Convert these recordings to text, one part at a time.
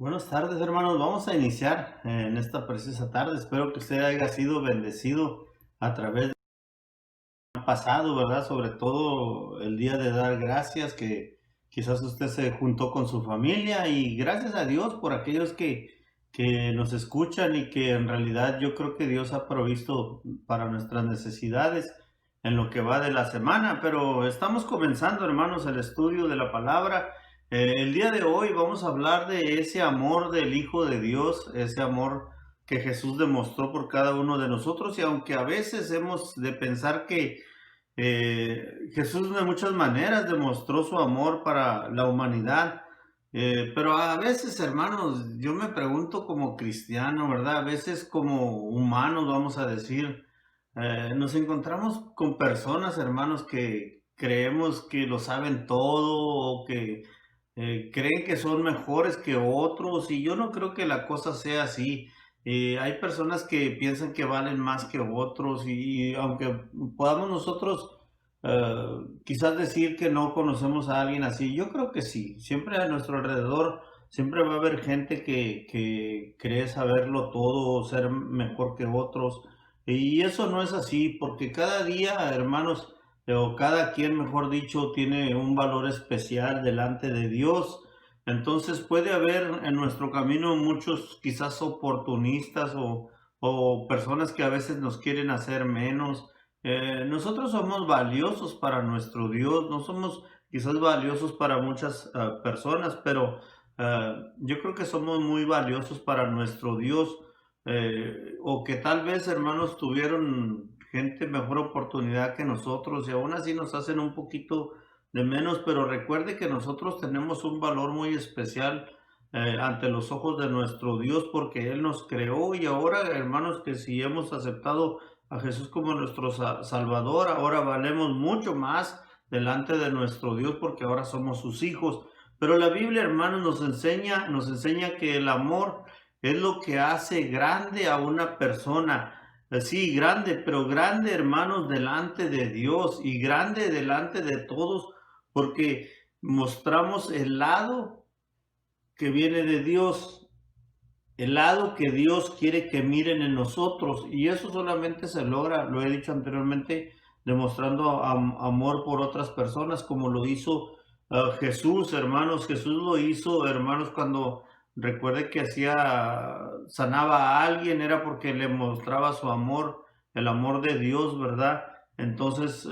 Buenas tardes, hermanos. Vamos a iniciar en esta preciosa tarde. Espero que usted haya sido bendecido a través del pasado, ¿verdad? Sobre todo el día de dar gracias, que quizás usted se juntó con su familia y gracias a Dios por aquellos que nos escuchan y que en realidad yo creo que Dios ha provisto para nuestras necesidades en lo que va de la semana. Pero estamos comenzando, hermanos, el estudio de la palabra. El día de hoy vamos a hablar de ese amor del Hijo de Dios, ese amor que Jesús demostró por cada uno de nosotros, y aunque a veces hemos de pensar que Jesús de muchas maneras demostró su amor para la humanidad, pero a veces, hermanos, yo me pregunto como cristiano, ¿verdad? A veces como humanos, vamos a decir, nos encontramos con personas, hermanos, que creemos que lo saben todo o que creen que son mejores que otros, y yo no creo que la cosa sea así. Hay personas que piensan que valen más que otros, y aunque podamos nosotros quizás decir que no conocemos a alguien así, yo creo que sí. Siempre a nuestro alrededor, siempre va a haber gente que cree saberlo todo, ser mejor que otros, y eso no es así, porque cada día, hermanos, o cada quien, mejor dicho, tiene un valor especial delante de Dios. Entonces puede haber en nuestro camino muchos quizás oportunistas o personas que a veces nos quieren hacer menos. Nosotros somos valiosos para nuestro Dios, no somos quizás valiosos para muchas personas, pero yo creo que somos muy valiosos para nuestro Dios, o que tal vez, hermanos, tuvieron gente mejor oportunidad que nosotros y aún así nos hacen un poquito de menos, pero recuerde que nosotros tenemos un valor muy especial ante los ojos de nuestro Dios, porque Él nos creó. Y ahora, hermanos, que si hemos aceptado a Jesús como nuestro Salvador, ahora valemos mucho más delante de nuestro Dios, porque ahora somos sus hijos. Pero la Biblia, hermanos, nos enseña que el amor es lo que hace grande a una persona. Sí, grande, pero grande, hermanos, delante de Dios y grande delante de todos, porque mostramos el lado que viene de Dios, el lado que Dios quiere que miren en nosotros, y eso solamente se logra, lo he dicho anteriormente, demostrando amor por otras personas, como lo hizo Jesús, hermanos. Jesús lo hizo, hermanos, cuando recuerde que sanaba a alguien, era porque le mostraba su amor, el amor de Dios, ¿verdad? Entonces,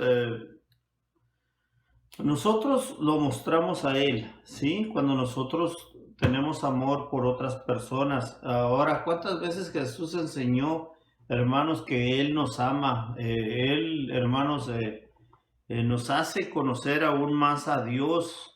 nosotros lo mostramos a Él, ¿sí? Cuando nosotros tenemos amor por otras personas. Ahora, ¿cuántas veces Jesús enseñó, hermanos, que Él nos ama? Él, hermanos, nos hace conocer aún más a Dios.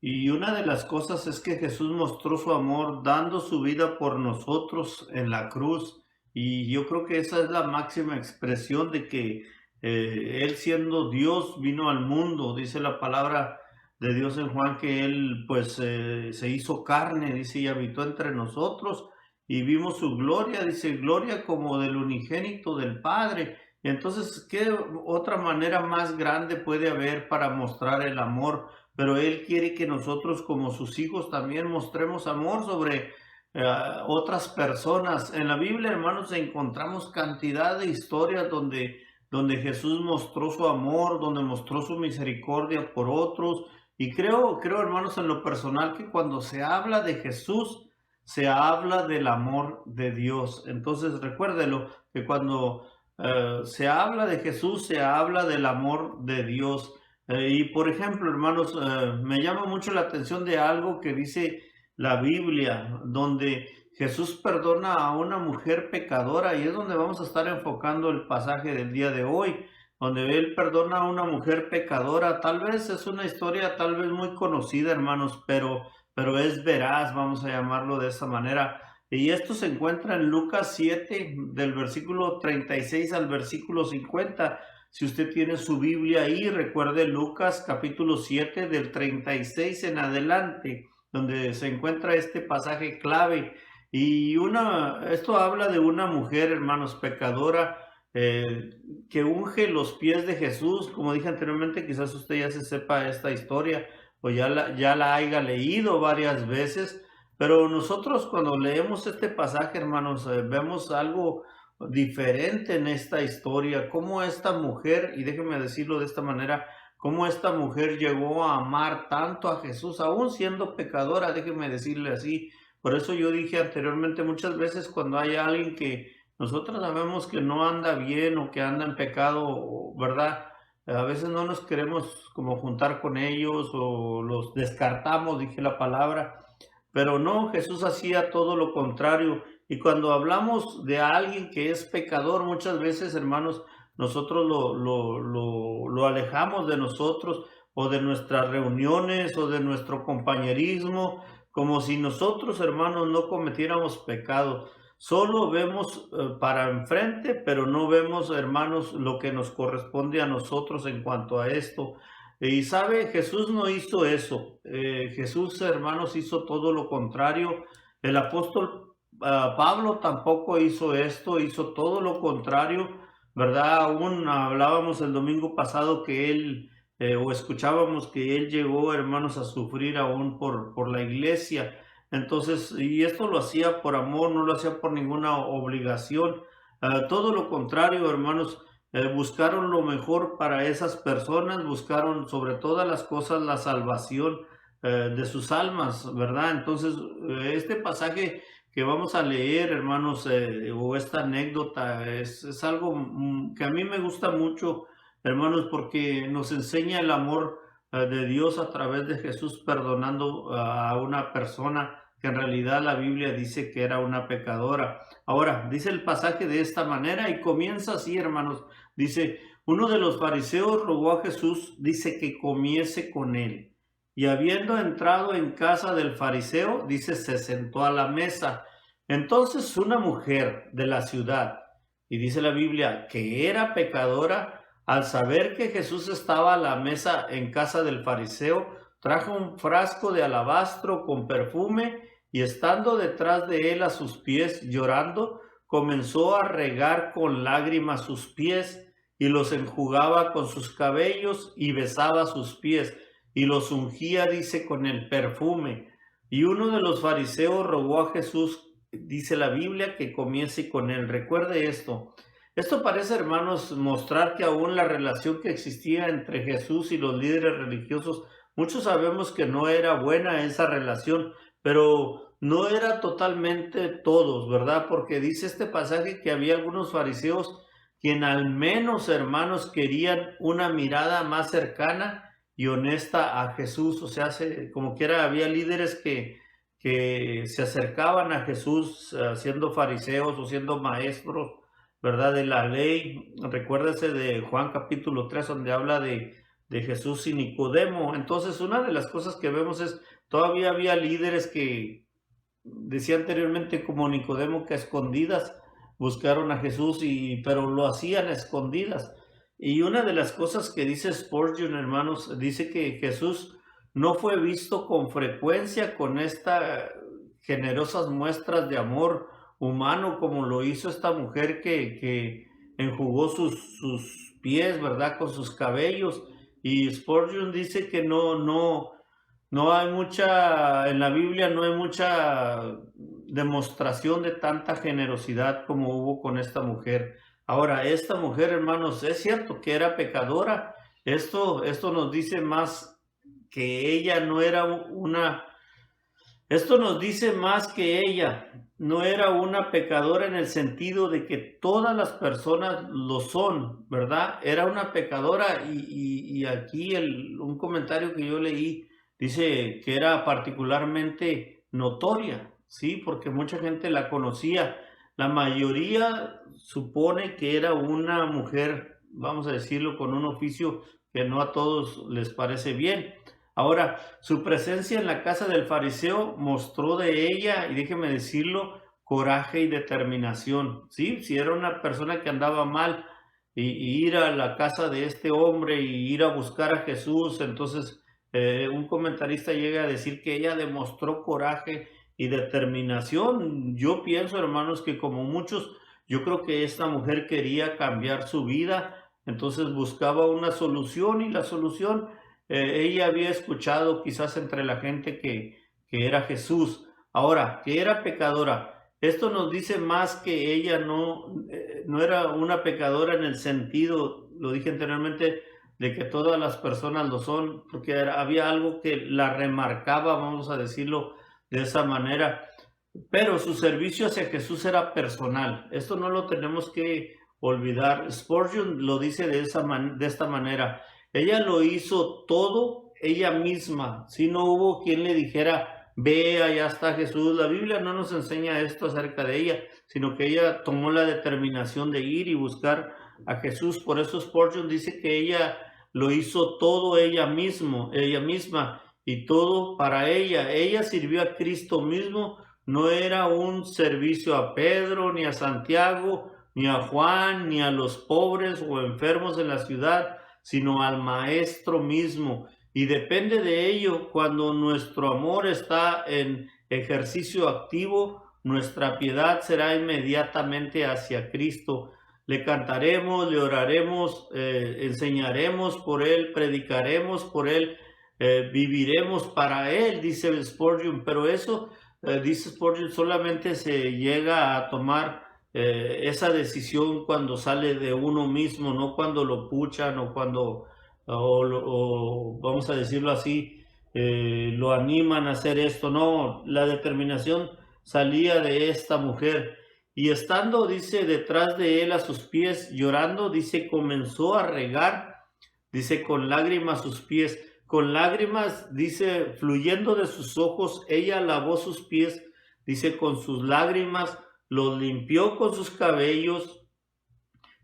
Y una de las cosas es que Jesús mostró su amor dando su vida por nosotros en la cruz. Y yo creo que esa es la máxima expresión de que Él, siendo Dios, vino al mundo. Dice la palabra de Dios en Juan que Él pues se hizo carne, dice, y habitó entre nosotros y vimos su gloria, dice, gloria como del unigénito del Padre. Entonces, ¿qué otra manera más grande puede haber para mostrar el amor? Pero Él quiere que nosotros como sus hijos también mostremos amor sobre otras personas. En la Biblia, hermanos, encontramos cantidad de historias donde Jesús mostró su amor, donde mostró su misericordia por otros. Y creo, hermanos, en lo personal, que cuando se habla de Jesús, se habla del amor de Dios. Entonces, recuérdelo, que cuando se habla de Jesús, se habla del amor de Dios. Y por ejemplo, hermanos, me llama mucho la atención de algo que dice la Biblia, donde Jesús perdona a una mujer pecadora, y es donde vamos a estar enfocando el pasaje del día de hoy, donde Él perdona a una mujer pecadora. Tal vez es una historia tal vez muy conocida, hermanos, pero es veraz, vamos a llamarlo de esa manera. Y esto se encuentra en Lucas 7, del versículo 36 al versículo 50. Si usted tiene su Biblia ahí, recuerde Lucas capítulo 7 del 36 en adelante, donde se encuentra este pasaje clave. Y esto habla de una mujer, hermanos, pecadora, que unge los pies de Jesús. Como dije anteriormente, quizás usted ya se sepa esta historia o ya la haya leído varias veces. Pero nosotros cuando leemos este pasaje, hermanos, vemos algo diferente en esta historia, cómo esta mujer, y déjenme decirlo de esta manera, cómo esta mujer llegó a amar tanto a Jesús, aún siendo pecadora, déjenme decirle así. Por eso yo dije anteriormente, muchas veces cuando hay alguien que nosotros sabemos que no anda bien o que anda en pecado, ¿verdad? A veces no nos queremos como juntar con ellos o los descartamos, dije la palabra. Pero no, Jesús hacía todo lo contrario. Y cuando hablamos de alguien que es pecador, muchas veces, hermanos, nosotros lo alejamos de nosotros o de nuestras reuniones o de nuestro compañerismo, como si nosotros, hermanos, no cometiéramos pecado. Solo vemos para enfrente, pero no vemos, hermanos, lo que nos corresponde a nosotros en cuanto a esto. Y sabe, Jesús no hizo eso. Jesús, hermanos, hizo todo lo contrario. El apóstol Pablo tampoco hizo esto, hizo todo lo contrario, ¿verdad? Aún hablábamos el domingo pasado que él, o escuchábamos que él llegó, hermanos, a sufrir aún por la iglesia. Entonces, y esto lo hacía por amor, no lo hacía por ninguna obligación. Todo lo contrario, hermanos, buscaron lo mejor para esas personas, buscaron sobre todas las cosas la salvación de sus almas, ¿verdad? Entonces, este pasaje que vamos a leer, hermanos, o esta anécdota, es algo que a mí me gusta mucho, hermanos, porque nos enseña el amor de Dios a través de Jesús perdonando a una persona que en realidad la Biblia dice que era una pecadora. Ahora, dice el pasaje de esta manera y comienza así, hermanos. Dice, uno de los fariseos rogó a Jesús, dice que comiese con él. Y habiendo entrado en casa del fariseo, dice, se sentó a la mesa. Entonces una mujer de la ciudad, y dice la Biblia, que era pecadora, al saber que Jesús estaba a la mesa en casa del fariseo, trajo un frasco de alabastro con perfume y estando detrás de él a sus pies, llorando, comenzó a regar con lágrimas sus pies y los enjugaba con sus cabellos y besaba sus pies y los ungía, dice, con el perfume. Y uno de los fariseos rogó a Jesús, dice la Biblia, que comiese con él. Recuerde esto. Esto parece, hermanos, mostrar que aún la relación que existía entre Jesús y los líderes religiosos, muchos sabemos que no era buena esa relación, pero no era totalmente todos, ¿verdad? Porque dice este pasaje que había algunos fariseos quien al menos, hermanos, querían una mirada más cercana y honesta a Jesús. O sea, como quiera, había líderes que se acercaban a Jesús siendo fariseos o siendo maestros, ¿verdad? De la ley. Recuérdese de Juan capítulo 3, donde habla de Jesús y Nicodemo. Entonces, una de las cosas que vemos es, todavía había líderes que decía anteriormente como Nicodemo que a escondidas buscaron a Jesús, pero lo hacían a escondidas. Y una de las cosas que dice Spurgeon, hermanos, dice que Jesús no fue visto con frecuencia con estas generosas muestras de amor humano como lo hizo esta mujer que enjugó sus pies, ¿verdad? Con sus cabellos. Y Spurgeon dice que no hay mucha, en la Biblia no hay mucha demostración de tanta generosidad como hubo con esta mujer. Ahora, esta mujer, hermanos, es cierto que era pecadora. Esto nos dice más que ella no era esto nos dice más que ella no era una pecadora en el sentido de que todas las personas lo son, ¿verdad? Era una pecadora y aquí un comentario que yo leí dice que era particularmente notoria, ¿sí? Porque mucha gente la conocía. La mayoría supone que era una mujer, vamos a decirlo, con un oficio que no a todos les parece bien. Ahora, su presencia en la casa del fariseo mostró de ella, y déjeme decirlo, coraje y determinación, ¿sí? Si era una persona que andaba mal y ir a la casa de este hombre y ir a buscar a Jesús, entonces un comentarista llega a decir que ella demostró coraje y determinación. Yo pienso, hermanos, que como muchos, yo creo que esta mujer quería cambiar su vida, entonces buscaba una solución y la solución ella había escuchado quizás entre la gente que era Jesús. Ahora, que era pecadora, esto nos dice más que ella no era una pecadora en el sentido, lo dije anteriormente, de que todas las personas lo son, porque había algo que la remarcaba, vamos a decirlo de esa manera, pero su servicio hacia Jesús era personal. Esto no lo tenemos que olvidar. Spurgeon lo dice de esta manera. Ella lo hizo todo ella misma. Si no hubo quien le dijera, ve, allá está Jesús. La Biblia no nos enseña esto acerca de ella, sino que ella tomó la determinación de ir y buscar a Jesús. Por eso Spurgeon dice que ella lo hizo todo ella misma, y todo para ella. Ella sirvió a Cristo mismo. No era un servicio a Pedro, ni a Santiago, ni a Juan, ni a los pobres o enfermos en la ciudad, sino al Maestro mismo. Y depende de ello, cuando nuestro amor está en ejercicio activo, nuestra piedad será inmediatamente hacia Cristo. Le cantaremos, le oraremos, enseñaremos por Él, predicaremos por Él, viviremos para Él, dice Spurgeon, pero eso dice Spurgeon, solamente se llega a tomar esa decisión cuando sale de uno mismo, no cuando lo puchan o cuando, o vamos a decirlo así, lo animan a hacer esto. No, la determinación salía de esta mujer. Y estando, dice, detrás de él a sus pies, llorando, dice, comenzó a regar, dice, con lágrimas sus pies. Con lágrimas, dice, fluyendo de sus ojos, ella lavó sus pies, dice, con sus lágrimas, los limpió con sus cabellos,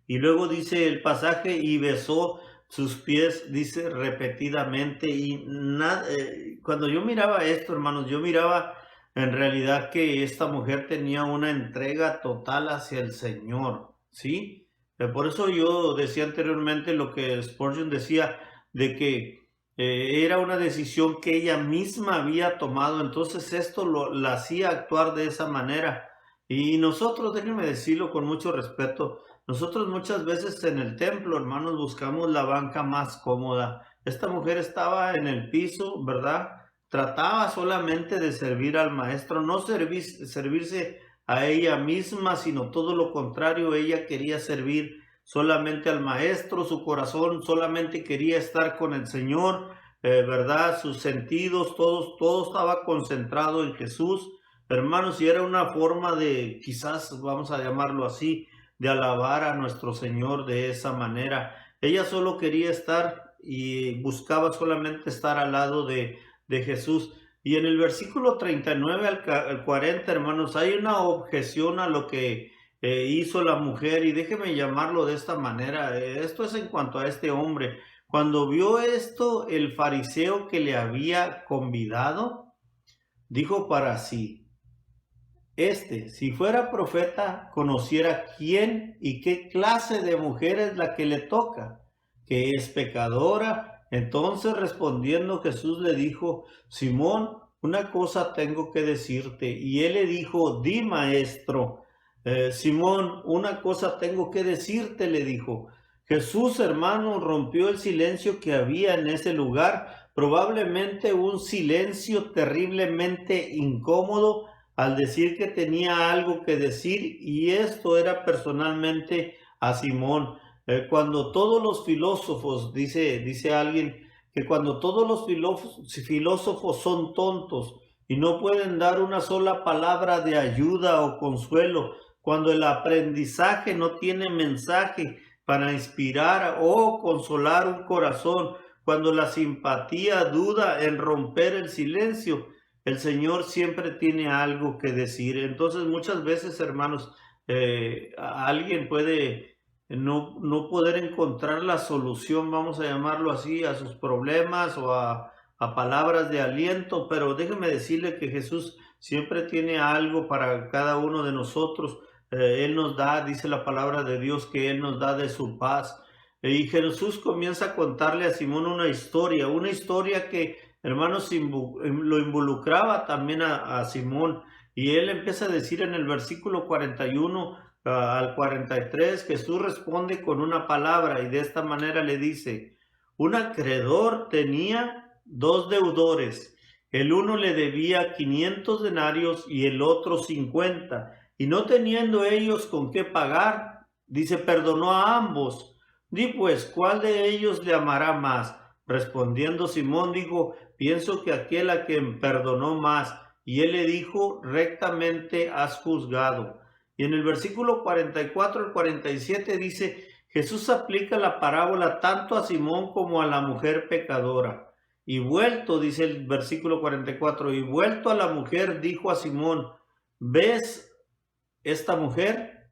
y luego dice el pasaje, y besó sus pies, dice, repetidamente. Y cuando yo miraba esto, hermanos, yo miraba en realidad que esta mujer tenía una entrega total hacia el Señor, ¿sí? Por eso yo decía anteriormente lo que Spurgeon decía, de que era una decisión que ella misma había tomado. Entonces esto la hacía actuar de esa manera. Y nosotros, déjenme decirlo con mucho respeto, nosotros muchas veces en el templo, hermanos, buscamos la banca más cómoda. Esta mujer estaba en el piso, ¿verdad? Trataba solamente de servir al maestro, no servirse a ella misma, sino todo lo contrario. Ella quería servir solamente al maestro, su corazón solamente quería estar con el Señor, ¿verdad? Sus sentidos, todo estaba concentrado en Jesús, hermanos, y era una forma de, quizás vamos a llamarlo así, de alabar a nuestro Señor de esa manera. Ella solo quería estar y buscaba solamente estar al lado de Jesús. Y en el versículo 39 al 40, hermanos, hay una objeción a lo que hizo la mujer, y déjeme llamarlo de esta manera. Esto es en cuanto a este hombre. Cuando vio esto, el fariseo que le había convidado, dijo para sí, si fuera profeta, conociera quién y qué clase de mujer es la que le toca, que es pecadora. Entonces respondiendo Jesús le dijo, Simón, una cosa tengo que decirte. Y él le dijo, di, maestro. Simón, una cosa tengo que decirte, le dijo. Jesús, hermano, rompió el silencio que había en ese lugar, probablemente un silencio terriblemente incómodo, al decir que tenía algo que decir, y esto era personalmente a Simón. Cuando todos los filósofos, dice alguien, que cuando todos los filósofos son tontos y no pueden dar una sola palabra de ayuda o consuelo, cuando el aprendizaje no tiene mensaje para inspirar o consolar un corazón, cuando la simpatía duda en romper el silencio, el Señor siempre tiene algo que decir. Entonces muchas veces, hermanos, alguien puede no poder encontrar la solución, vamos a llamarlo así, a sus problemas o a palabras de aliento, pero déjeme decirle que Jesús siempre tiene algo para cada uno de nosotros. Él nos da, dice la palabra de Dios, que Él nos da de su paz. Y Jesús comienza a contarle a Simón una historia que, hermanos, lo involucraba también a Simón. Y él empieza a decir en el versículo 41 al 43, Jesús responde con una palabra, y de esta manera le dice, un acreedor tenía dos deudores, El uno le debía 500 denarios y el otro 50. Y no teniendo ellos con qué pagar, dice, perdonó a ambos. Di pues, ¿cuál de ellos le amará más? Respondiendo Simón dijo, pienso que aquel a quien perdonó más. Y él le dijo, rectamente has juzgado. Y en el versículo 44 al 47 dice, Jesús aplica la parábola tanto a Simón como a la mujer pecadora. Y vuelto, dice el versículo 44, y vuelto a la mujer, dijo a Simón, ¿ves esta mujer?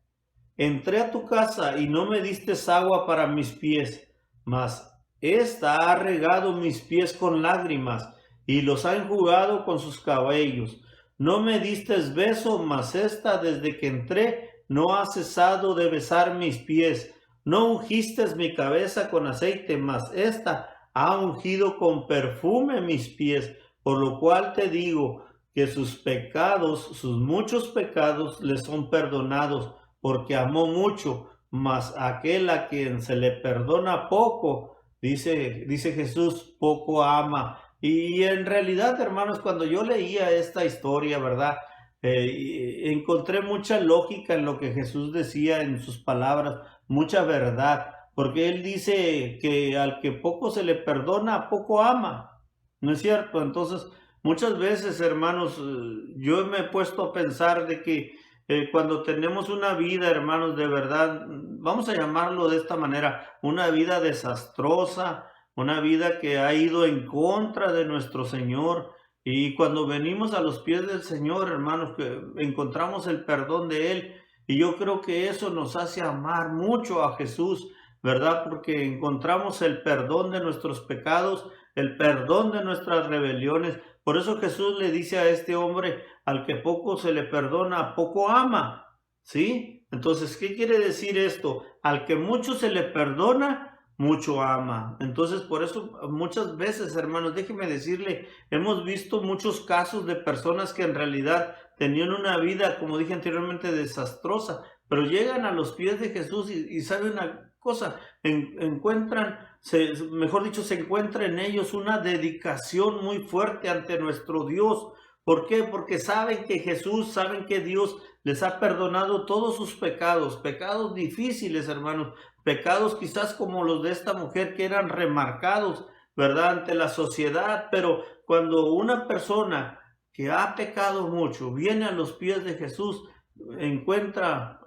Entré a tu casa y no me diste agua para mis pies, mas esta ha regado mis pies con lágrimas y los ha enjugado con sus cabellos. No me diste beso, mas esta desde que entré no ha cesado de besar mis pies. No ungiste mi cabeza con aceite, mas esta ha ungido con perfume mis pies, por lo cual te digo que sus pecados, sus muchos pecados, le son perdonados, porque amó mucho, mas aquel a quien se le perdona poco, dice Jesús, poco ama. Y en realidad, hermanos, cuando yo leía esta historia, ¿verdad? Encontré mucha lógica en lo que Jesús decía en sus palabras, mucha verdad, porque él dice que al que poco se le perdona, poco ama, ¿no es cierto? Entonces, muchas veces, hermanos, yo me he puesto a pensar de que cuando tenemos una vida, hermanos, de verdad, vamos a llamarlo de esta manera, una vida desastrosa, una vida que ha ido en contra de nuestro Señor. Y cuando venimos a los pies del Señor, hermanos, que encontramos el perdón de Él. Y yo creo que eso nos hace amar mucho a Jesús, ¿verdad? Porque encontramos el perdón de nuestros pecados, el perdón de nuestras rebeliones. Por eso Jesús le dice a este hombre, al que poco se le perdona, poco ama, ¿sí? Entonces, ¿qué quiere decir esto? Al que mucho se le perdona, mucho ama. Entonces, por eso muchas veces, hermanos, déjeme decirle, hemos visto muchos casos de personas que en realidad tenían una vida, como dije anteriormente, desastrosa, pero llegan a los pies de Jesús y saben una cosa, encuentran, mejor dicho, se encuentra en ellos una dedicación muy fuerte ante nuestro Dios. ¿Por qué? Porque saben que Jesús, saben que Dios les ha perdonado todos sus pecados, pecados difíciles, hermanos, pecados quizás como los de esta mujer que eran remarcados, ¿verdad? Ante la sociedad, pero cuando una persona que ha pecado mucho viene a los pies de Jesús, encuentra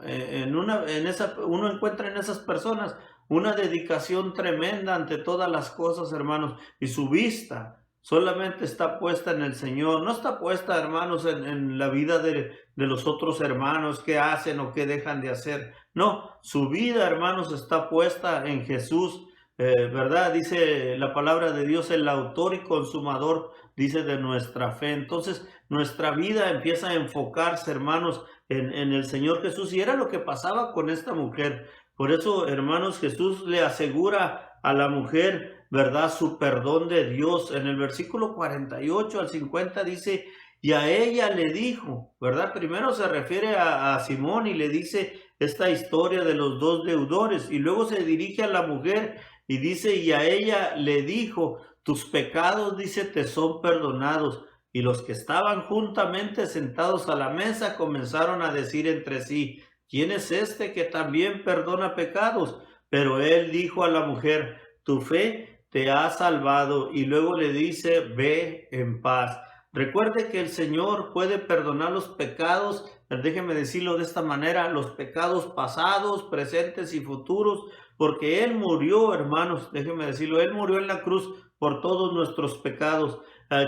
uno encuentra en esas personas una dedicación tremenda ante todas las cosas, hermanos, y su vista solamente está puesta en el Señor, no está puesta, hermanos, en la vida de los otros hermanos, qué hacen o qué dejan de hacer. No, su vida, hermanos, está puesta en Jesús, ¿verdad? Dice la palabra de Dios, el autor y consumador, dice, de nuestra fe. Entonces, nuestra vida empieza a enfocarse, hermanos, en el Señor Jesús. Y era lo que pasaba con esta mujer. Por eso, hermanos, Jesús le asegura a la mujer, ¿verdad?, su perdón de Dios. En el versículo 48 al 50 dice, y a ella le dijo, ¿verdad? Primero se refiere a Simón y le dice esta historia de los dos deudores, y luego se dirige a la mujer y dice, y a ella le dijo, tus pecados, dice, te son perdonados. Y los que estaban juntamente sentados a la mesa comenzaron a decir entre sí, ¿quién es este que también perdona pecados? Pero él dijo a la mujer, tu fe te ha salvado. Y luego le dice, ve en paz. Recuerde que el Señor puede perdonar los pecados, déjeme decirlo de esta manera, los pecados pasados, presentes y futuros, porque Él murió, hermanos, déjeme decirlo, Él murió en la cruz por todos nuestros pecados.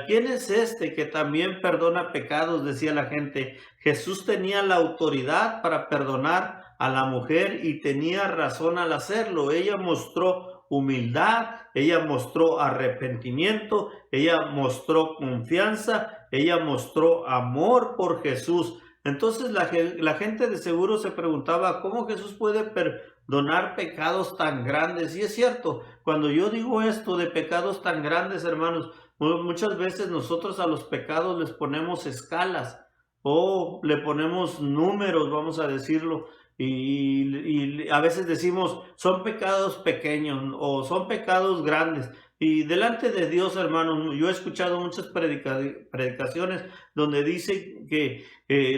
¿Quién es este que también perdona pecados?, decía la gente. Jesús tenía la autoridad para perdonar a la mujer y tenía razón al hacerlo. Ella mostró humildad, ella mostró arrepentimiento, ella mostró confianza, ella mostró amor por Jesús. Entonces la gente de seguro se preguntaba, ¿cómo Jesús puede perdonar pecados tan grandes? Y es cierto, cuando yo digo esto de pecados tan grandes, hermanos, muchas veces nosotros a los pecados les ponemos escalas o le ponemos números, vamos a decirlo, y a veces decimos son pecados pequeños o son pecados grandes. Y delante de Dios, hermanos, yo he escuchado muchas predicaciones donde dice que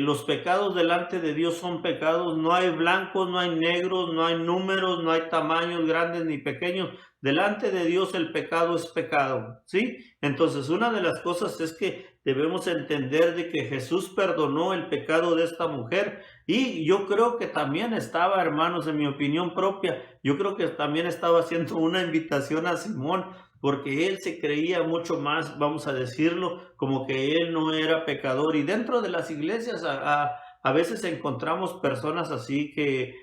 los pecados delante de Dios son pecados. No hay blancos, no hay negros, no hay números, no hay tamaños grandes ni pequeños. Delante de Dios el pecado es pecado, ¿sí? Entonces, una de las cosas es que debemos entender de que Jesús perdonó el pecado de esta mujer, y yo creo que también estaba, hermanos, en mi opinión propia, yo creo que también estaba haciendo una invitación a Simón, porque él se creía mucho más, vamos a decirlo, como que él no era pecador. Y dentro de las iglesias a veces encontramos personas así que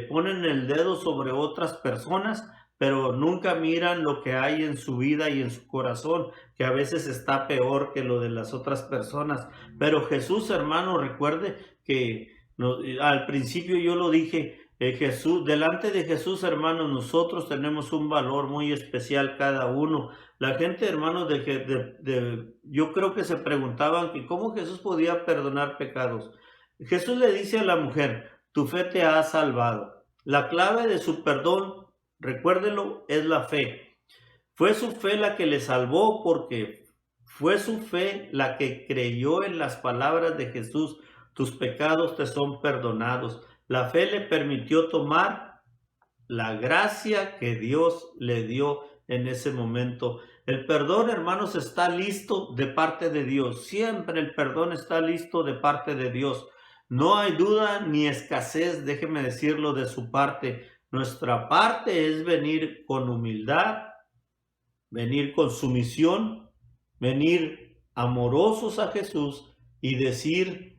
ponen el dedo sobre otras personas, pero nunca miran lo que hay en su vida y en su corazón, que a veces está peor que lo de las otras personas. Pero Jesús, hermano, recuerde que al principio yo lo dije, Jesús, delante de Jesús, hermanos, nosotros tenemos un valor muy especial cada uno. La gente, hermanos, yo creo que se preguntaban que cómo Jesús podía perdonar pecados. Jesús le dice a la mujer, tu fe te ha salvado. La clave de su perdón, recuérdelo, es la fe. Fue su fe la que le salvó, porque fue su fe la que creyó en las palabras de Jesús. Tus pecados te son perdonados. La fe le permitió tomar la gracia que Dios le dio en ese momento. El perdón, hermanos, está listo de parte de Dios. Siempre el perdón está listo de parte de Dios. No hay duda ni escasez, déjeme decirlo, de su parte. Nuestra parte es venir con humildad, venir con sumisión, venir amorosos a Jesús y decir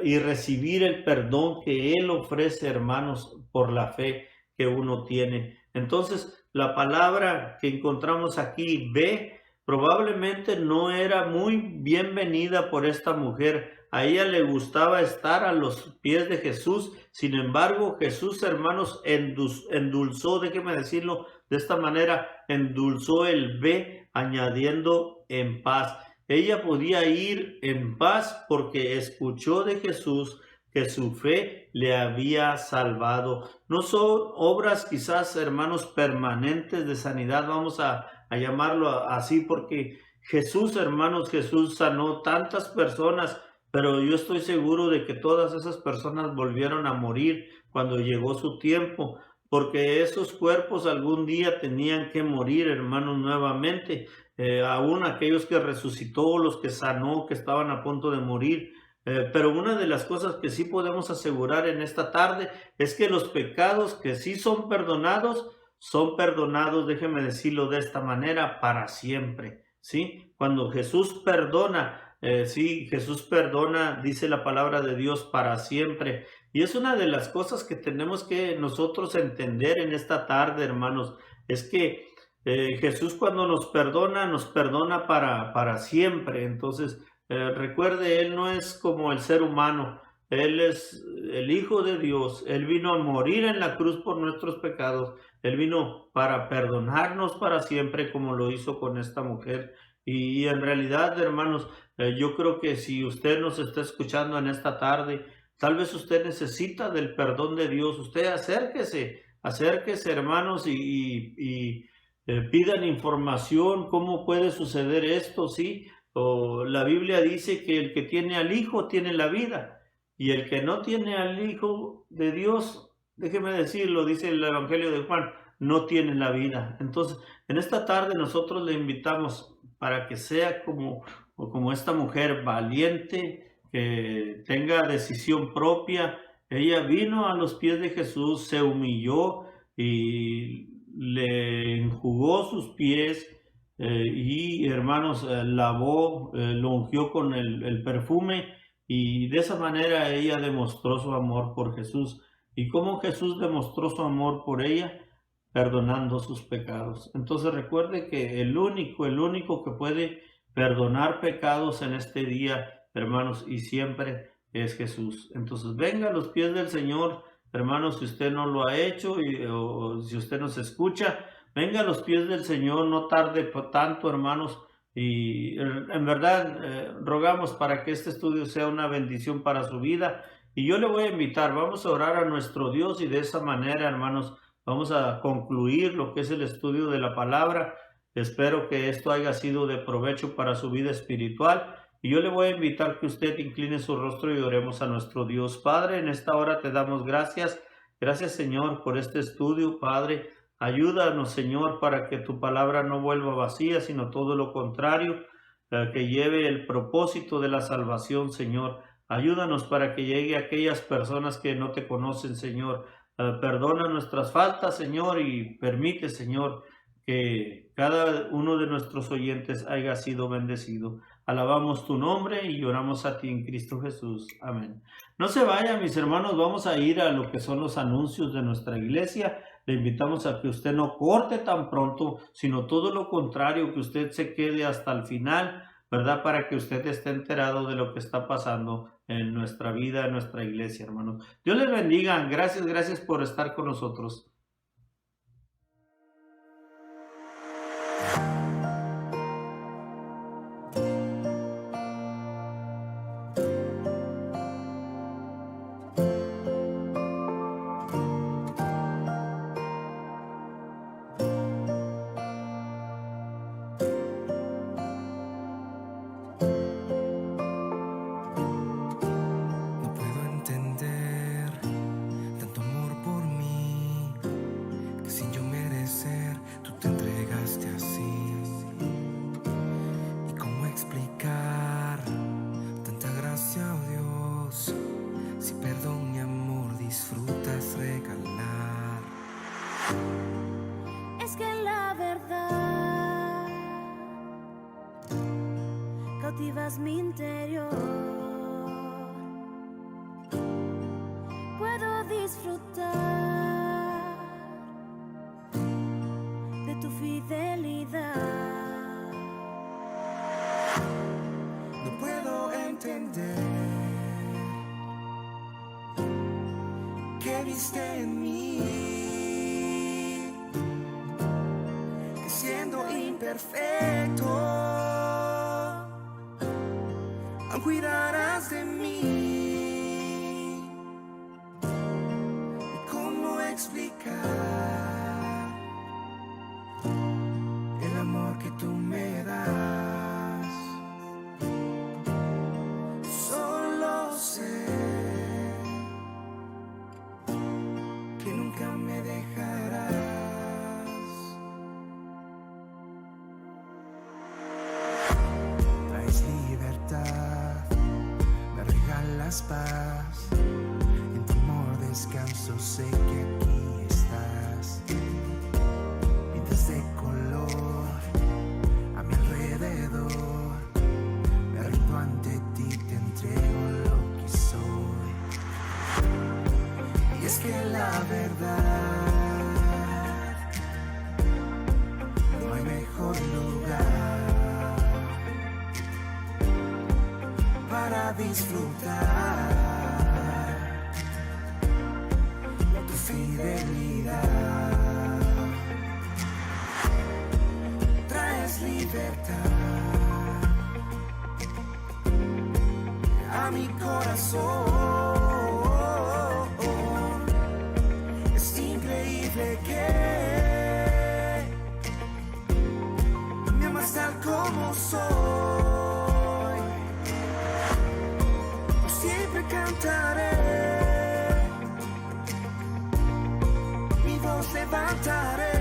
y recibir el perdón que Él ofrece, hermanos, por la fe que uno tiene. Entonces, la palabra que encontramos aquí, ve, probablemente no era muy bienvenida por esta mujer. A ella le gustaba estar a los pies de Jesús. Sin embargo, Jesús, hermanos, endulzó, déjeme decirlo de esta manera, endulzó el ve, añadiendo en paz. Ella podía ir en paz porque escuchó de Jesús que su fe le había salvado. No son obras quizás, hermanos, permanentes de sanidad, vamos a llamarlo así, porque Jesús, hermanos, Jesús sanó tantas personas, pero yo estoy seguro de que todas esas personas volvieron a morir cuando llegó su tiempo, porque esos cuerpos algún día tenían que morir, hermanos, nuevamente. Aún aquellos que resucitó, los que sanó, que estaban a punto de morir. Pero una de las cosas que sí podemos asegurar en esta tarde es que los pecados que sí son perdonados, déjeme decirlo de esta manera, para siempre, ¿sí? Cuando Jesús perdona, sí, Jesús perdona, dice la palabra de Dios, para siempre. Y es una de las cosas que tenemos que nosotros entender en esta tarde, hermanos, es que Jesús cuando nos perdona para siempre. Entonces, recuerde, Él no es como el ser humano, Él es el Hijo de Dios, Él vino a morir en la cruz por nuestros pecados, Él vino para perdonarnos para siempre, como lo hizo con esta mujer. Y en realidad, hermanos, yo creo que si usted nos está escuchando en esta tarde, tal vez usted necesita del perdón de Dios. Usted acérquese, hermanos, y pidan información, cómo puede suceder esto, ¿sí? O la Biblia dice que el que tiene al Hijo tiene la vida, y el que no tiene al Hijo de Dios, déjeme decirlo, dice el Evangelio de Juan, no tiene la vida. Entonces, en esta tarde nosotros le invitamos para que sea como esta mujer valiente, que tenga decisión propia. Ella vino a los pies de Jesús, se humilló y le enjugó sus pies, y hermanos, lavó, lo ungió con el perfume, y de esa manera ella demostró su amor por Jesús. ¿Y cómo Jesús demostró su amor por ella? Perdonando sus pecados. Entonces recuerde que el único que puede perdonar pecados en este día, hermanos, y siempre es Jesús. Entonces venga a los pies del Señor, hermanos, si usted no lo ha hecho o si usted nos escucha, venga a los pies del Señor, no tarde tanto, hermanos, y en verdad rogamos para que este estudio sea una bendición para su vida. Y yo le voy a invitar, vamos a orar a nuestro Dios, y de esa manera, hermanos, vamos a concluir lo que es el estudio de la palabra. Espero que esto haya sido de provecho para su vida espiritual. Y yo le voy a invitar que usted incline su rostro y oremos a nuestro Dios. Padre, en esta hora te damos gracias. Gracias, Señor, por este estudio, Padre. Ayúdanos, Señor, para que tu palabra no vuelva vacía, sino todo lo contrario, que lleve el propósito de la salvación, Señor. Ayúdanos para que llegue a aquellas personas que no te conocen, Señor. Perdona nuestras faltas, Señor, y permite, Señor, que cada uno de nuestros oyentes haya sido bendecido. Alabamos tu nombre y oramos a ti en Cristo Jesús. Amén. No se vayan, mis hermanos, vamos a ir a lo que son los anuncios de nuestra iglesia. Le invitamos a que usted no corte tan pronto, sino todo lo contrario, que usted se quede hasta el final, ¿verdad? Para que usted esté enterado de lo que está pasando en nuestra vida, en nuestra iglesia, hermanos. Dios les bendiga. Gracias por estar con nosotros. Es que la verdad cautivas mi interior. Puedo disfrutar de tu fidelidad. No puedo entender qué viste en mí, que siendo imperfecto aún cuidarás de mí. ¿Y cómo explicar el amor que tú me das? Solo sé que nunca me dejarás. Traes libertad, me regalas paz. En tu amor descanso, sé que aquí estás. Pintas de color a mi alrededor. Me rindo ante ti, te entrego lo que soy. Y es que la verdad, no hay mejor lugar para disfrutar tu fidelidad. Traes libertad a mi corazón. Es increíble que me amas tal como soy. Por siempre cantaré, mi voz levantaré.